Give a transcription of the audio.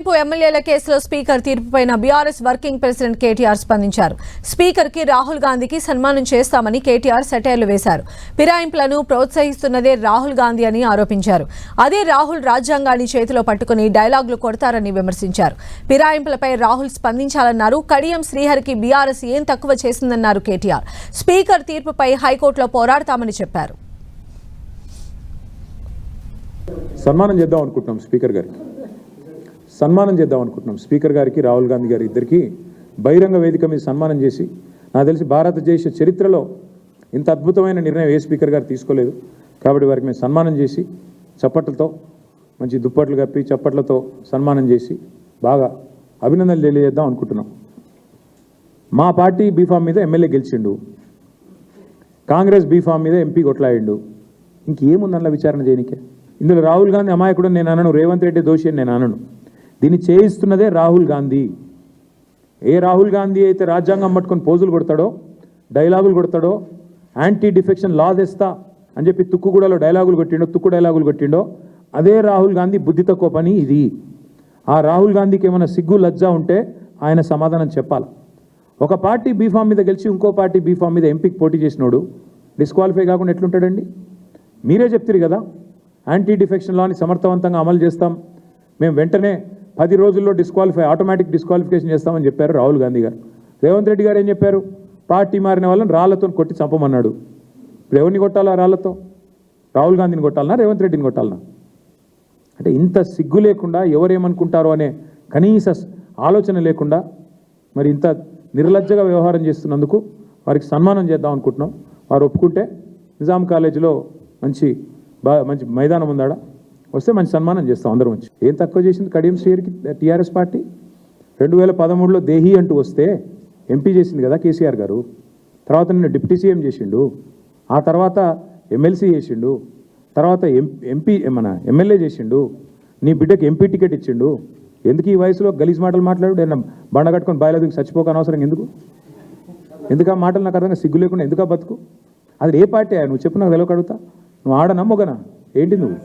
ఎమ్మెల్యేల కేసులో స్పీకర్ తీర్పుపైన బీఆర్ఎస్ వర్కింగ్ ప్రెసిడెంట్ కేటీఆర్ స్పందించారు. స్పీకర్ కి రాహుల్ గాంధీకి సన్మానం చేస్తామని కేటీఆర్ సెటైర్లు వేశారు. ఫిరాయింపులను ప్రోత్సహిస్తున్నదే రాహుల్ గాంధీ అని ఆరోపించారు. అదే రాహుల్ రాజ్యాంగాన్ని చేతిలో పట్టుకుని డైలాగులు కొడతారని విమర్శించారు. ఫిరాయింపులపై రాహుల్ స్పందించాలన్నారు. కడియం శ్రీహరికి బీఆర్ఎస్ ఏం తక్కువ చేసిందన్నారు కేటీఆర్. స్పీకర్ తీర్పుపై హైకోర్టులో పోరాడతామని చెప్పారు. సన్మానం చేద్దాం అనుకుంటున్నాం స్పీకర్ గారికి. సన్మానం చేద్దాం అనుకుంటున్నాం స్పీకర్ గారికి, రాహుల్ గాంధీ గారి ఇద్దరికి బహిరంగ వేదిక మీద సన్మానం చేసి, నాకు తెలిసి భారతదేశ చరిత్రలో ఇంత అద్భుతమైన నిర్ణయం ఏ స్పీకర్ గారు తీసుకోలేదు. కాబట్టి వారికి మేము సన్మానం చేసి చప్పట్లతో, మంచి దుప్పట్లు కప్పి చప్పట్లతో సన్మానం చేసి బాగా అభినందనలు తెలియజేద్దాం అనుకుంటున్నాం. మా పార్టీ బీఫామ్ మీద ఎమ్మెల్యే గెలిచిండు, కాంగ్రెస్ బీఫామ్ మీద ఎంపీ కొట్లాడిండు. ఇంకేముందన్న విచారణ చేయనికే? ఇందులో రాహుల్ గాంధీ అమాయకుడు నేను అనను, రేవంత్ రెడ్డి దోషి అని నేను అనను. దీన్ని చేయిస్తున్నదే రాహుల్ గాంధీ. ఏ రాహుల్ గాంధీ అయితే రాజ్యాంగం పట్టుకొని పోజులు కొడతాడో, డైలాగులు కొడతాడో, యాంటీ డిఫెక్షన్ లా తెస్తా అని చెప్పి తుక్కుగూడలో తుక్కు డైలాగులు కొట్టిండో, అదే రాహుల్ గాంధీ బుద్ధి తక్కువ పని ఇది. ఆ రాహుల్ గాంధీకి ఏమైనా సిగ్గు లజ్జ ఉంటే ఆయన సమాధానం చెప్పాలి. ఒక పార్టీ బీఫామ్ మీద గెలిచి ఇంకో పార్టీ బీఫామ్ మీద ఎంపీకి పోటీ చేసినోడు డిస్క్వాలిఫై కాకుండా ఎట్లుంటాడండి? మీరే చెప్తారు కదా, యాంటీ డిఫెక్షన్ లాని సమర్థవంతంగా అమలు చేస్తాం, మేము వెంటనే 10 రోజుల్లో ఆటోమేటిక్ డిస్క్వాలిఫికేషన్ చేస్తామని చెప్పారు రాహుల్ గాంధీ గారు. రేవంత్ రెడ్డి గారు ఏం చెప్పారు? పార్టీ మారిన వాళ్ళని రాళ్లతో కొట్టి చంపమన్నాడు. ఇప్పుడు ఎవరిని కొట్టాలా రాళ్లతో? రాహుల్ గాంధీని కొట్టాలనా, రేవంత్ రెడ్డిని కొట్టాలనా? అంటే ఇంత సిగ్గు లేకుండా, ఎవరేమనుకుంటారో అనే కనీస ఆలోచన లేకుండా మరి ఇంత నిర్లజ్జగా వ్యవహారం చేస్తున్నందుకు వారికి సన్మానం చేద్దాం అనుకుంటున్నాం. వారు ఒప్పుకుంటే నిజాం కాలేజీలో మంచి మైదానం ఉందాడ, వస్తే మంచి సన్మానం చేస్తాం అందరం వచ్చి. ఏం తక్కువ చేసింది కడియం శ్రీహరికి టీఆర్ఎస్ పార్టీ? 2013లో దేహి అంటూ వస్తే ఎంపీ చేసింది కదా కేసీఆర్ గారు. తర్వాత నిన్ను డిప్యూటీ సీఎం చేసిండు, ఆ తర్వాత ఎమ్మెల్సీ చేసిండు, తర్వాత ఎమ్మెల్యే చేసిండు, నీ బిడ్డకి ఎంపీ టికెట్ ఇచ్చిండు. ఎందుకు ఈ వయసులో గలీజ్ మాటలు మాట్లాడు? బండ కట్టుకొని బాయిలదుకు చచ్చిపోక అనవసరం ఎందుకు ఆ మాటలు నాకు అర్థంగా సిగ్గు లేకుండా ఎందుకు బతుకు? అది ఏ పార్టీ? నువ్వు చెప్పు, నాకు తెలవక అడుగుతా. నువ్వు ఆడనా మొగనా ఏంటి నువ్వు?